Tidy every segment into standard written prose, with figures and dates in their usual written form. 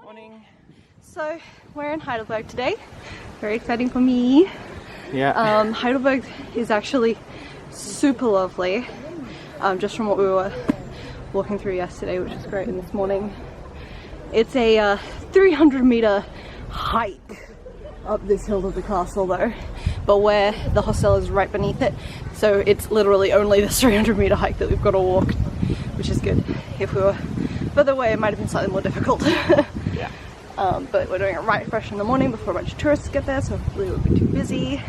Morning. So we're in Heidelberg today. Very exciting for me. Yeah. Heidelberg is actually super lovely. Just from what we were walking through yesterday, which was great, and this morning. It's a 300-meter hike up this hill to the castle though, but where the hostel is right beneath it, so it's literally only this 300-meter hike that we've got to walk, which is good. If we were further away, it might have been slightly more difficult. Yeah. But we're doing it right fresh in the morning before a bunch of tourists get there, so hopefully it won't be too busy.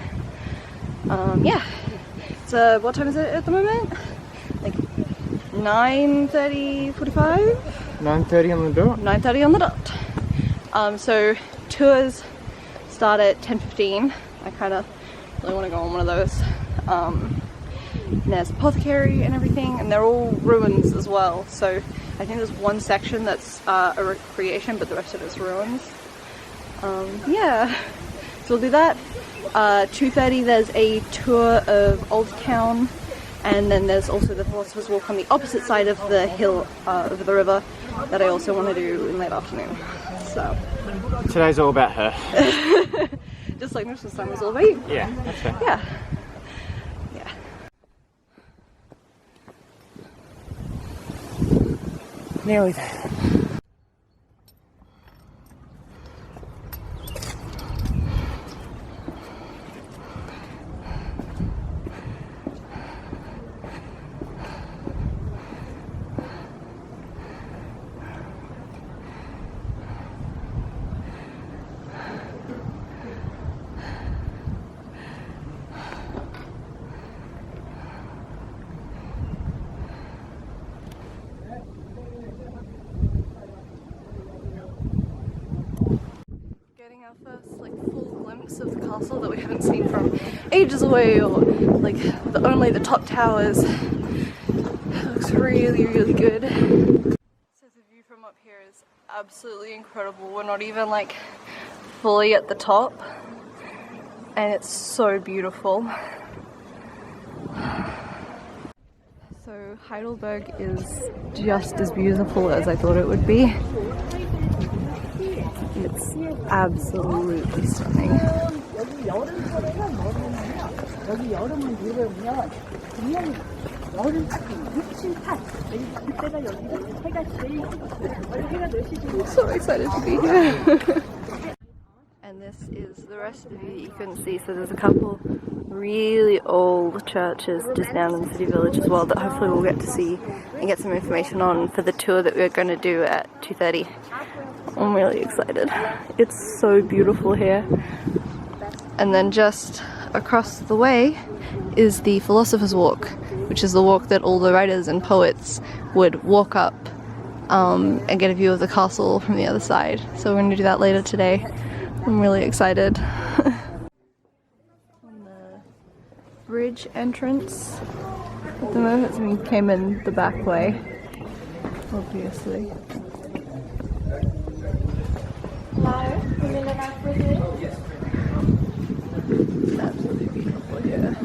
Yeah. So what time is it at the moment? Like 9:30, 45? 9:30 on the dot? 9:30 on the dot. So tours start at 10:15. I kind of really want to go on one of those. And there's apothecary and everything, and they're all ruins as well. So I think there's one section that's a recreation, but the rest of it's ruins. Yeah, so we'll do that. 2:30 there's a tour of Old Town, and then there's also the Philosopher's Walk on the opposite side of the hill over the river that I also want to do in late afternoon. So today's all about her. Just like most of the time was all about you. Yeah, that's fair. Yeah. Nearly there. Our first full glimpse of the castle that we haven't seen from ages away, or only the top towers. It looks really good. So the view from up here is absolutely incredible. We're not even fully at the top, and it's so beautiful. So Heidelberg is just as beautiful as I thought it would be. It's absolutely stunning. I'm so excited to be here. And this is the rest of the view that you couldn't see. So there's a couple really old churches just down in the city village as well that hopefully we'll get to see and get some information on for the tour that we're going to do at 2:30. I'm really excited. It's so beautiful here. And then just across the way is the Philosopher's Walk, which is the walk that all the writers and poets would walk up and get a view of the castle from the other side. So we're going to do that later today. I'm really excited. On the bridge entrance at the moment, we came in the back way, obviously. It's absolutely beautiful here.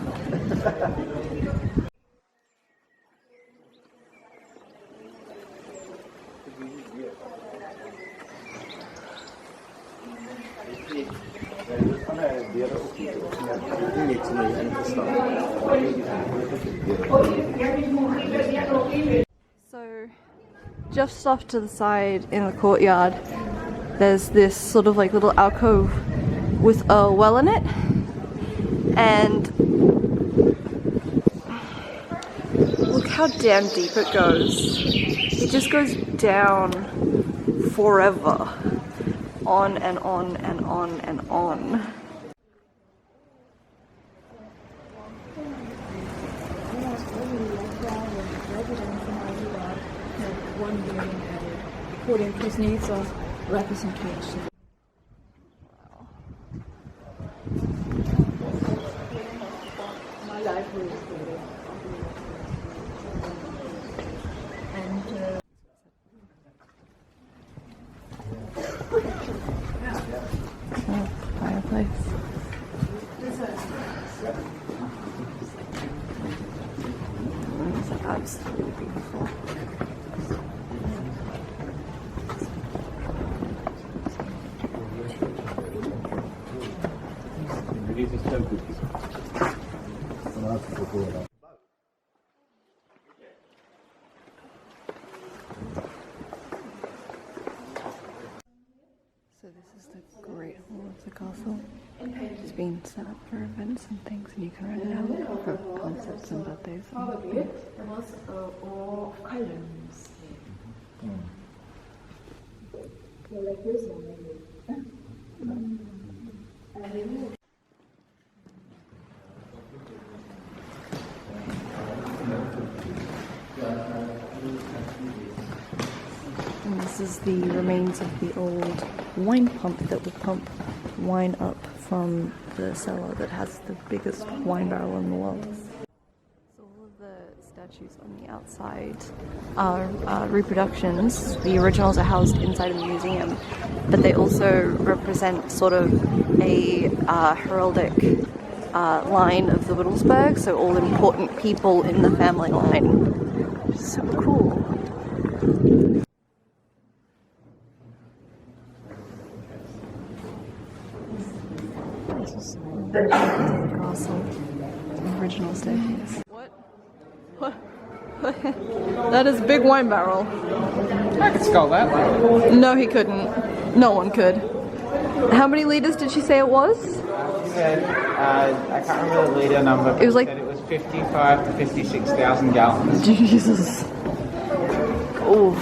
So, just off to the side in the courtyard, there's this sort of little alcove with a well in it, and look how damn deep it goes. It just goes down forever, on and on and on and on. According to his needs of representation. Wow. My life was and Fireplace. It's absolutely beautiful. Jesus so good. So this is the Great Hall of the castle. It's been set up for events and things, and you can rent it out for concerts and birthdays. And this is the remains of the old wine pump that would pump wine up from the cellar that has the biggest wine barrel in the world. So all of the statues on the outside are reproductions. The originals are housed inside of the museum, but they also represent sort of a heraldic line of the Wittelsberg, so all important people in the family line, which is super cool. This is the castle, the original staircase. What? That is a big wine barrel. I could skull that one. No, he couldn't. No one could. How many liters did she say it was? She said, I can't remember the liter number, but It was like- she said it was 55 to 56,000 gallons. Jesus. Oof.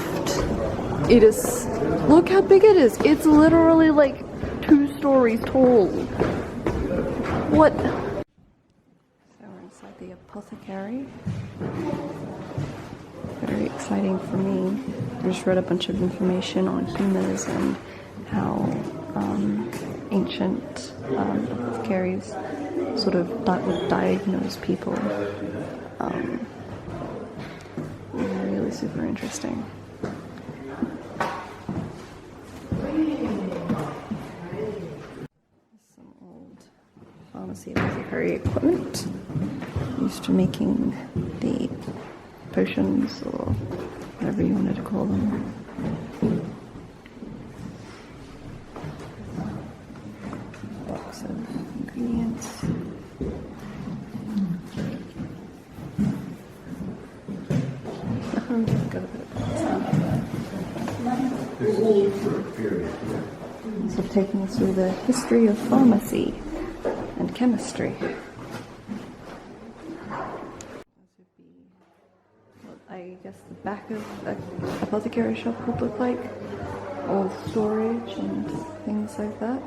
It is. Look how big it is. It's literally like 2 stories tall. What? So we're inside the apothecary. Very exciting for me. I just read a bunch of information on humors and how ancient apothecaries sort of would diagnose people. Really super interesting. Some old pharmacy apothecary equipment used to making the potions or whatever you wanted to call them. Box of ingredients. So taking us through the history of pharmacy and chemistry. This would be what I guess the back of an apothecary shop would look like. All storage and things like that.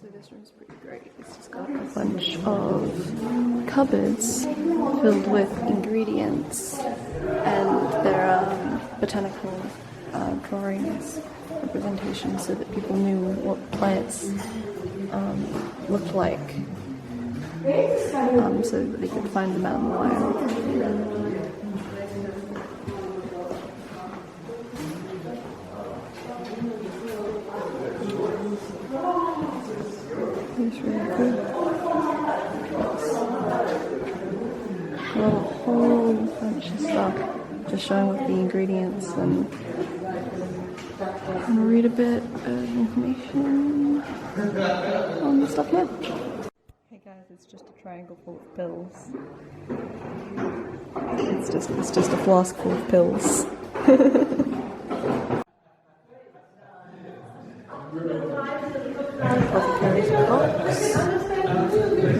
So this room's pretty great. It's just got a bunch of cupboards filled with ingredients, and there are botanical drawings, representations, so that people knew what plants looked like, so that they could find them out in the wild. It's really cool. Got a whole bunch of stuff just showing what the ingredients, and I'm gonna read a bit of information on the stuff here. Hey guys, it's just a triangle full of pills. It's just a flask full of pills. Apothecary's box, a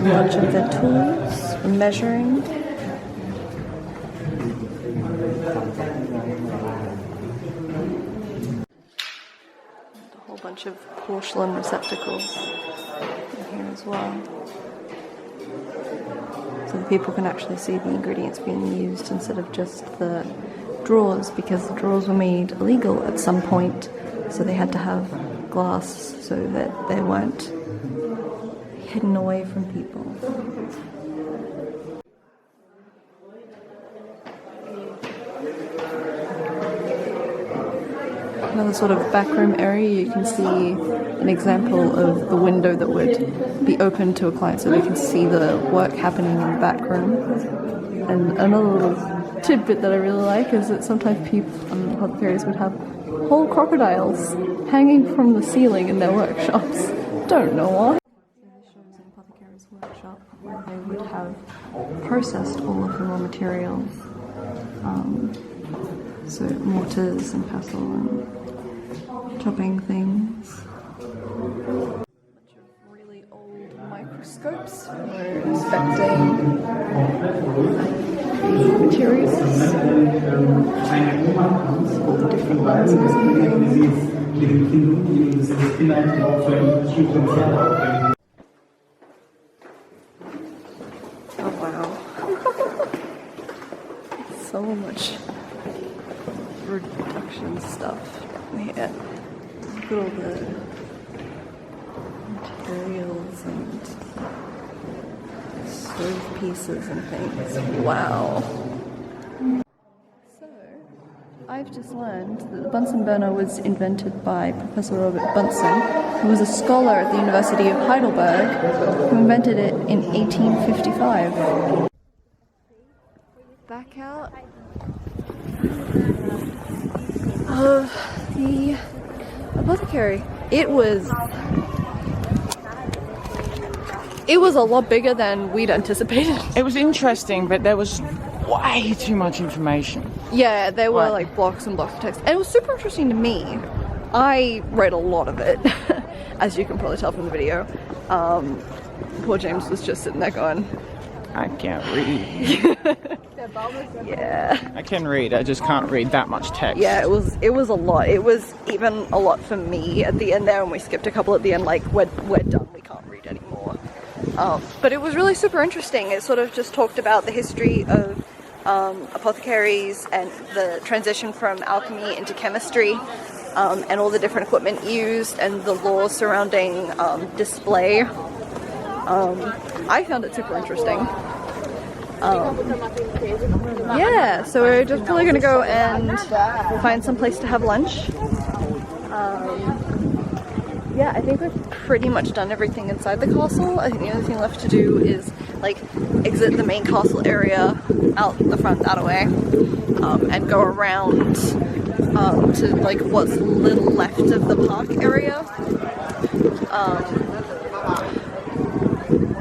bunch of their tools for measuring. And a whole bunch of porcelain receptacles in here as well. So that people can actually see the ingredients being used instead of just the drawers, because the drawers were made illegal at some point, so they had to have glass so that they weren't hidden away from people. Another sort of backroom area, you can see an example of the window that would be open to a client so they can see the work happening in the back room. And another little tidbit that I really like is that sometimes people on apothecaries would have whole crocodiles hanging from the ceiling in their workshops. Don't know why. This shows an apothecary's workshop where they would have processed all of the raw materials. So mortars and pestle and chopping things. A bunch of really old microscopes for inspecting materials. All the different lenses and things. Oh wow. So much reduction stuff here. Look at all the materials and stove pieces and things. Wow. So, I've just learned that the Bunsen burner was invented by Professor Robert Bunsen, who was a scholar at the University of Heidelberg, who invented it in 1855. Back out of the apothecary. It was a lot bigger than we'd anticipated. It was interesting, but there was way too much information. Yeah, there were like blocks and blocks of text. And it was super interesting to me. I read a lot of it, as you can probably tell from the video. Poor James was just sitting there going, I can't read. yeah. I can read, I just can't read that much text. Yeah, it was a lot. It was even a lot for me at the end there, and we skipped a couple at the end, like, we're done, we can't read anymore. But it was really super interesting. It sort of just talked about the history of apothecaries and the transition from alchemy into chemistry, and all the different equipment used and the laws surrounding display. I found it super interesting. Yeah, so we're just probably gonna go and find some place to have lunch. Yeah, I think we've pretty much done everything inside the castle. I think the only thing left to do is like exit the main castle area out the front that way, and go around to like what's little left of the park area.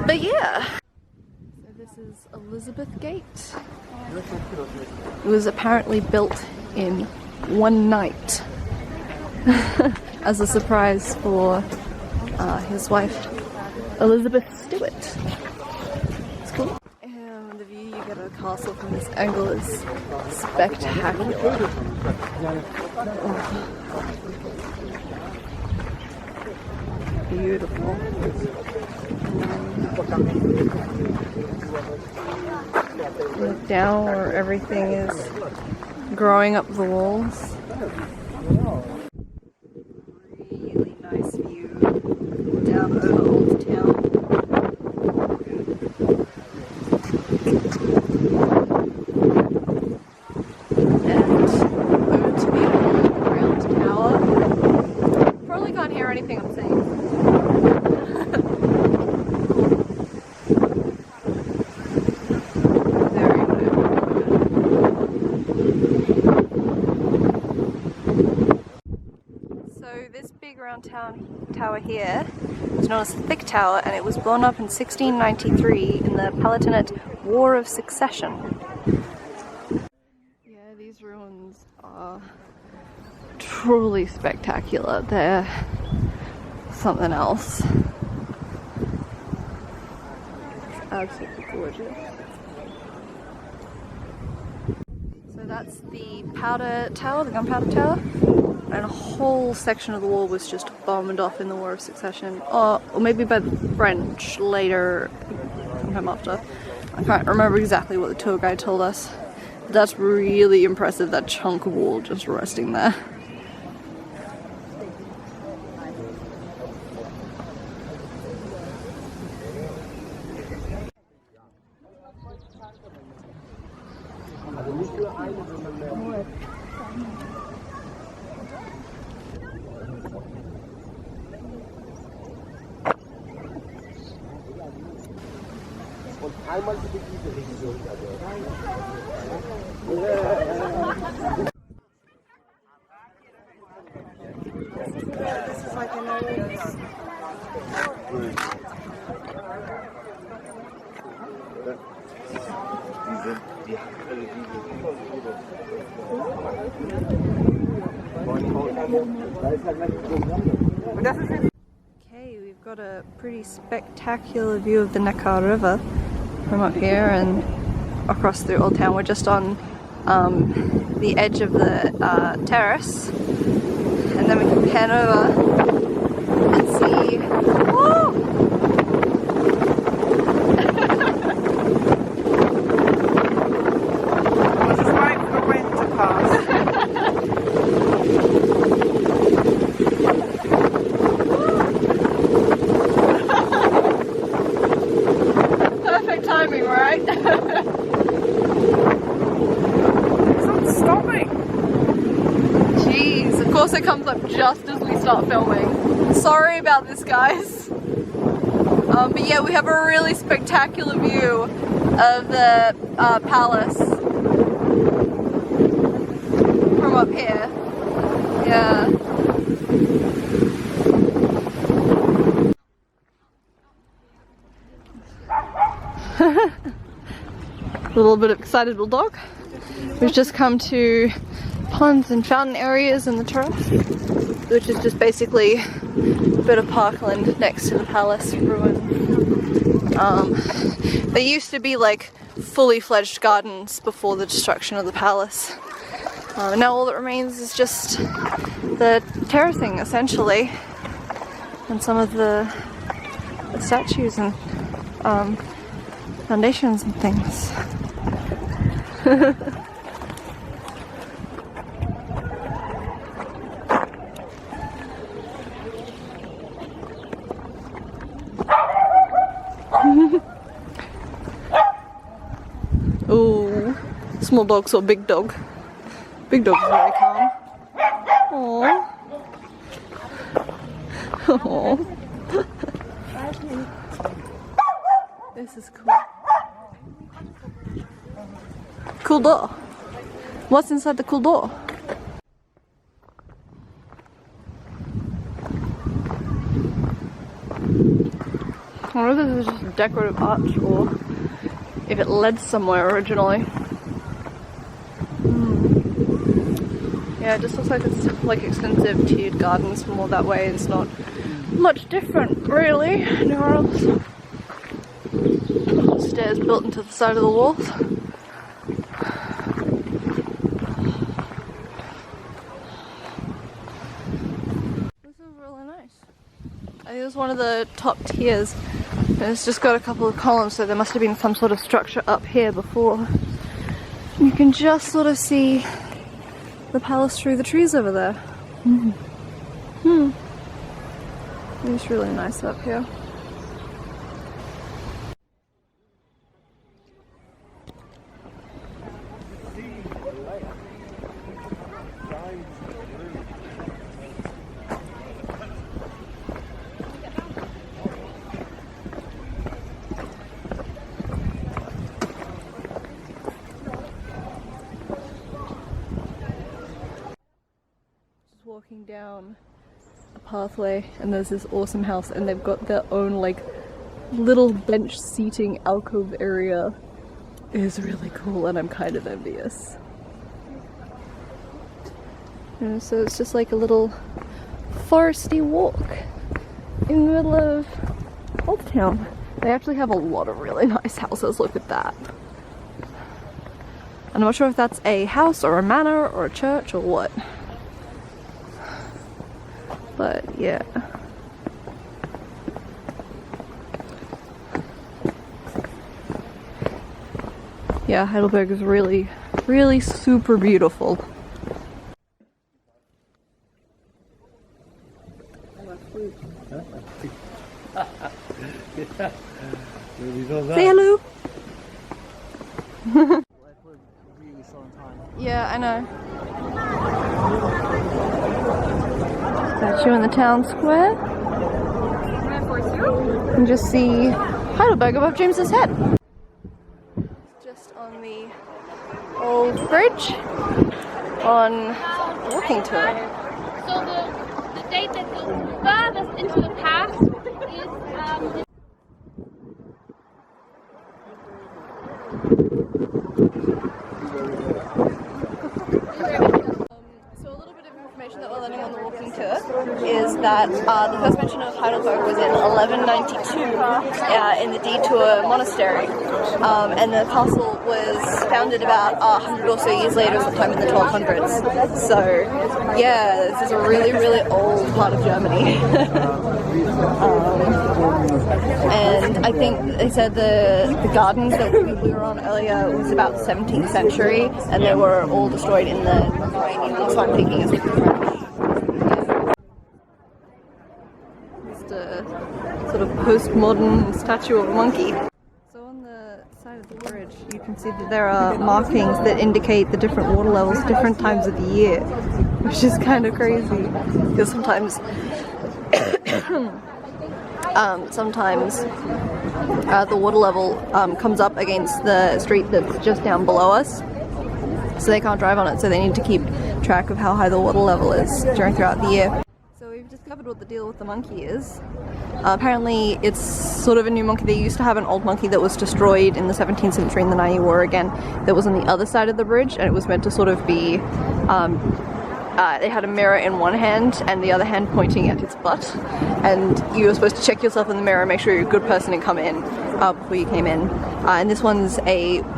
But yeah. So this is Elizabeth Gate. It was apparently built in one night as a surprise for his wife, Elizabeth Stewart. It's cool. And the view you get of the castle from this angle is spectacular. Oh. Beautiful. Look down where everything is growing up the walls. Really nice view down over Old Town. And over to the old round tower. Probably can't hear anything I'm saying. Tower here is known as the Thick Tower, and it was blown up in 1693 in the Palatinate War of Succession. Yeah, these ruins are truly spectacular. They're something else. It's absolutely gorgeous. So that's the powder tower, the gunpowder tower. And a whole section of the wall was just bombed off in the War of Succession, or maybe by the French later, sometime after. I can't remember exactly what the tour guide told us. But that's really impressive, that chunk of wall just resting there. This is like a nose. Okay, we've got a pretty spectacular view of the Neckar River from up here and across through Old Town. We're just on the edge of the terrace, and then we can pan over and see. Woo! Just wait for the wind to pass. Perfect timing, right? It's not stopping. Jeez, of course it comes up just as we start filming. Sorry about this, guys. But yeah, we have a really spectacular view of the palace from up here. Yeah. A little bit of excited little dog. We've just come to ponds and fountain areas in the terrace, which is just basically a bit of parkland next to the palace ruin. They used to be like fully fledged gardens before the destruction of the palace. Now all that remains is just the terracing, essentially, and some of the statues and foundations and things. Ooh, small dog saw big dog. Big dog is very calm. Aww. Aww. This is cool. Cool door. What's inside the cool door? I wonder if this is just a decorative arch or if it led somewhere originally. Yeah, it just looks like it's like extensive tiered gardens from all that way. It's not much different, really. Nowhere else. Stairs built into the side of the walls. This is really nice. I think it's one of the top tiers. And it's just got a couple of columns, so there must have been some sort of structure up here before. You can just sort of see the palace through the trees over there. It's really nice up here. Walking down a pathway and there's this awesome house and they've got their own like little bench seating alcove area. It is really cool and I'm kind of envious. And so it's just like a little foresty walk in the middle of Old Town. They actually have a lot of really nice houses, look at that. And I'm not sure if that's a house or a manor or a church or what. But yeah. Yeah, Heidelberg is really, really super beautiful. Say hello! Yeah, I know. Statue in the town square. And just see Heidelberg above James's head. on the old bridge on a walking tour. So the date that goes furthest into the past is So a little bit of information that we're learning on the walking tour is that the first mention of Heidelberg was in 1192 in the Detour Monastery, and the castle was founded about 100 or so years later, sometime in the 1200s. So yeah, this is a really, really old part of Germany. And I think they said the gardens that we were on earlier was about 17th century, and they were all destroyed in the Ukrainian War, so I'm thinking it's just a sort of postmodern statue of a monkey. So on the side of the bridge you can see that there are markings that indicate the different water levels different times of the year, which is kind of crazy because sometimes the water level comes up against the street that's just down below us, so they can't drive on it, so they need to keep track of how high the water level is throughout the year. So we've discovered what the deal with the monkey is. Apparently it's sort of a new monkey. They used to have an old monkey that was destroyed in the 17th century in the 90 War again, that was on the other side of the bridge, and it was meant to sort of be they had a mirror in one hand and the other hand pointing at its butt, and you were supposed to check yourself in the mirror and make sure you're a good person and come in before you came in. And this one's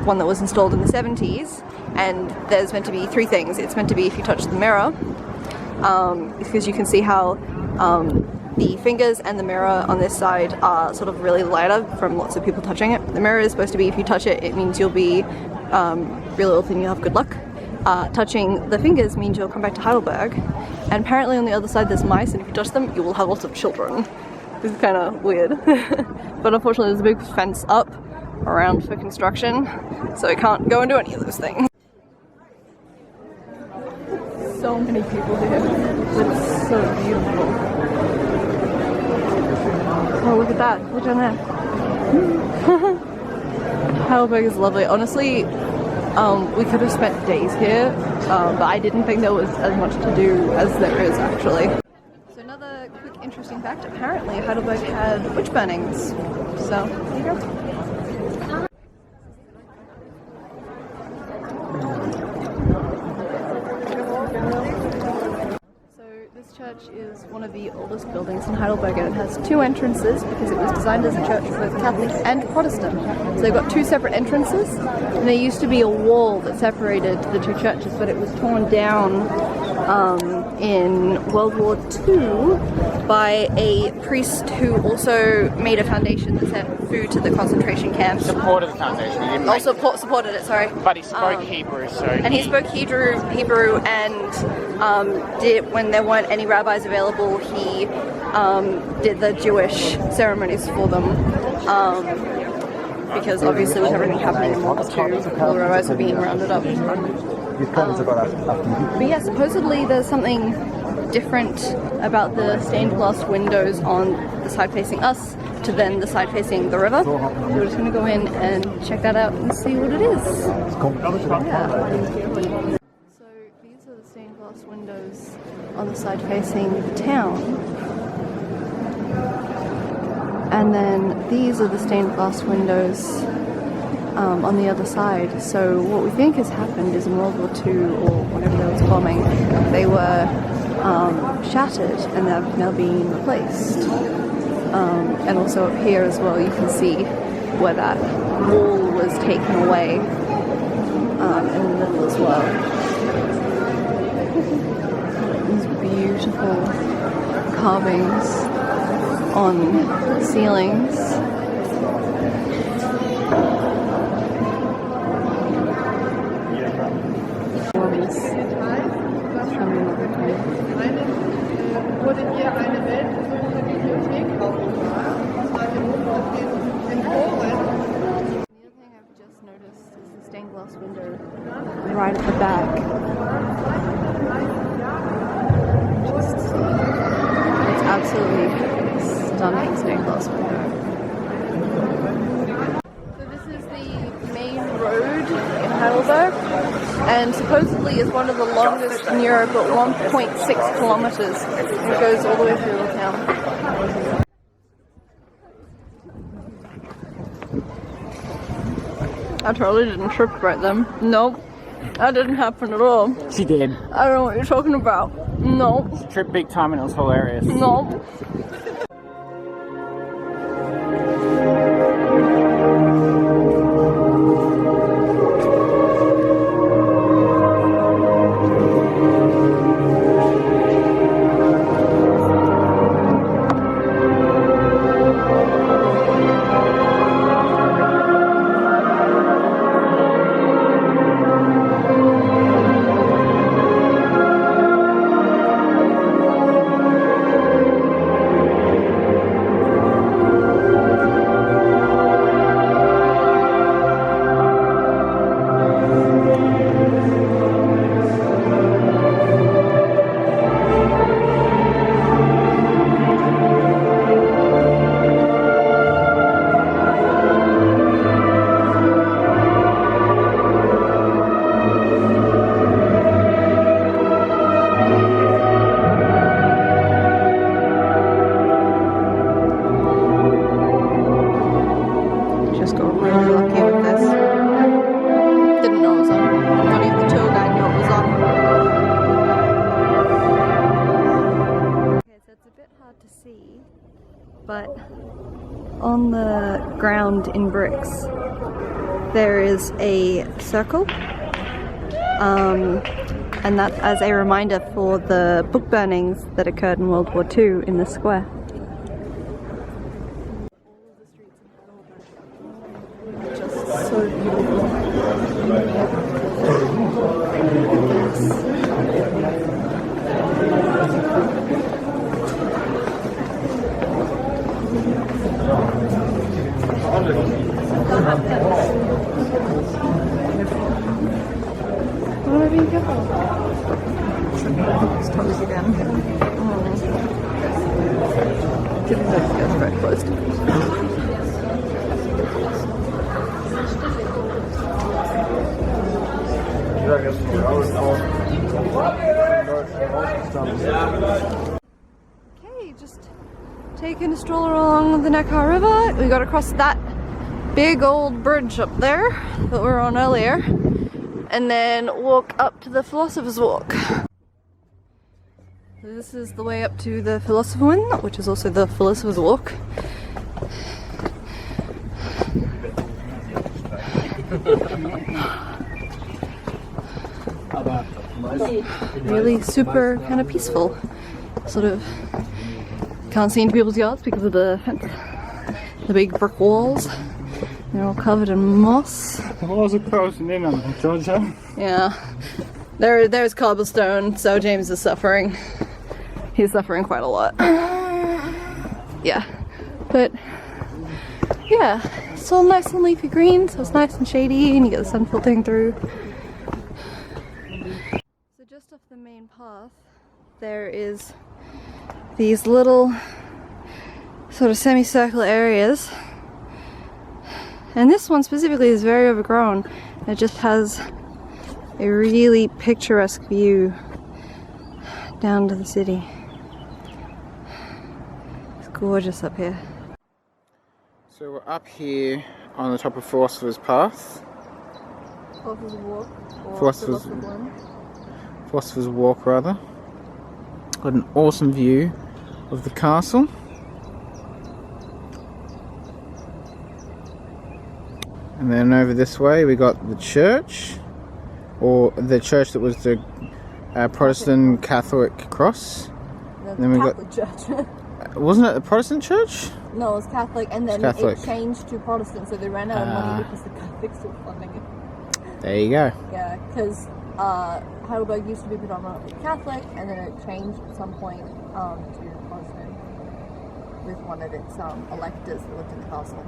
one that was installed in the 70s, and there's meant to be three things. It's meant to be if you touch the mirror, because you can see how the fingers and the mirror on this side are sort of really lighter from lots of people touching it. The mirror is supposed to be if you touch it, it means you'll be really healthy and you'll have good luck. Touching the fingers means you'll come back to Heidelberg, and apparently on the other side there's mice, and if you touch them you will have lots of children. This is kind of weird. But unfortunately there's a big fence up around for construction, so I can't go and do any of those things. So many people here. It's so beautiful. Oh, look at that. Look down there. Heidelberg is lovely. Honestly, we could have spent days here, but I didn't think there was as much to do as there is actually. So another quick interesting fact, apparently Heidelberg had witch burnings. So, there you go. This church is one of the oldest buildings in Heidelberg, and it has two entrances because it was designed as a church for both Catholic and Protestant. So they've got two separate entrances, and there used to be a wall that separated the two churches, but it was torn down in World War II by a priest who also made a foundation that sent food to the concentration camps. Supported the foundation. He didn't Also supported it, sorry. but he spoke Hebrew, so and he spoke Hebrew, and did, when there weren't any rabbis available, he did the Jewish ceremonies for them. Because obviously with everything happening in World War II, all the rabbis were being rounded up. But yeah, supposedly there's something different about the stained glass windows on the side facing us to then the side facing the river. So we're just going to go in and check that out and see what it is. Yeah. So these are the stained glass windows on the side facing the town. And then these are the stained glass windows on the other side. So what we think has happened is in World War II, or whenever there was bombing, they were shattered and they've now been replaced. And also up here as well, you can see where that wall was taken away in the middle as well. These beautiful carvings on ceilings. Stained glass window right at the back. It's absolutely stunning stained glass window. So this is the main road and supposedly is one of the longest in Europe at 1.6 kilometers. It goes all the way through the town. I totally didn't trip right then. Nope. That didn't happen at all. She did. I don't know what you're talking about. Nope. She tripped big time and it was hilarious. Nope. But on the ground in bricks there is a circle, and that's as a reminder for the book burnings that occurred in World War II in the square. Just so beautiful. Where do you go? It's closed again. Didn't know it was very closed. Okay, just taking a stroller along the Neckar River. We got across that big old bridge up there that we were on earlier, and then walk up to the Philosopher's Walk. This is the way up to the Philosopher Inn, which is also the Philosopher's Walk. Really super kind of peaceful. Sort of can't see into people's yards because of the fence. The big brick walls. They're all covered in moss. The walls are closing in on them, Georgia. Yeah. There's cobblestone, so James is suffering. He's suffering quite a lot. Yeah. But yeah, it's all nice and leafy green, so it's nice and shady and you get the sun filtering through. So just off the main path there is these little sort of semicircular areas. And this one specifically is very overgrown. It just has a really picturesque view down to the city. It's gorgeous up here. So we're up here on the top of Philosopher's Path. Philosopher's Walk. Or Philosopher's Walk, rather. Got an awesome view of the castle. And then over this way we got the church, or the church that was the Protestant Catholic cross. The then we Catholic church. Wasn't it the Protestant church? No, it was Catholic, and then Catholic. it changed to Protestant, so they ran out of money because the Catholics were funding it. There you go. Yeah, because Heidelberg used to be predominantly Catholic, and then it changed at some point to Protestant with one of its electors that lived in the castle.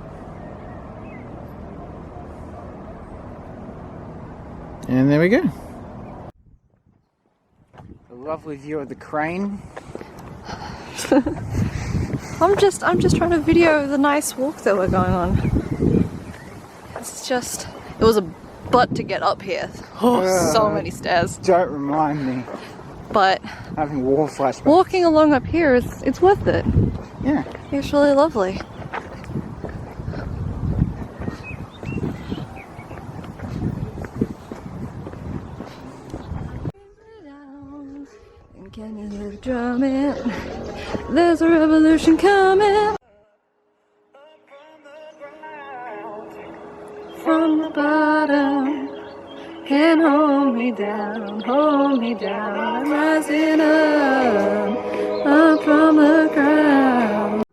And there we go. A lovely view of the crane. I'm just trying to video the nice walk that we're going on. It's just, it was a But to get up here, so many stairs. Don't remind me. But Having war flashbacks. walking along up here it's worth it. Yeah. It's really lovely. And can you hear the drumming? There's a revolution coming. From the bottom, can hold me down, I'm rising up from the ground.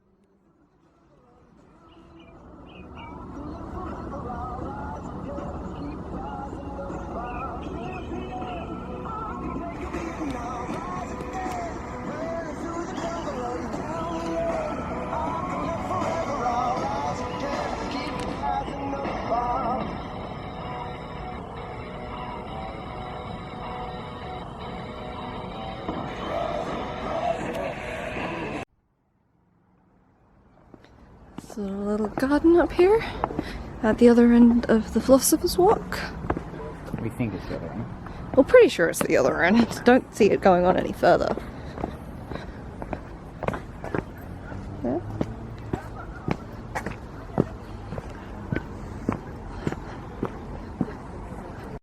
So a little garden up here at the other end of the Philosopher's Walk. We think it's the other one. Well, pretty sure it's the other end. Don't see it going on any further.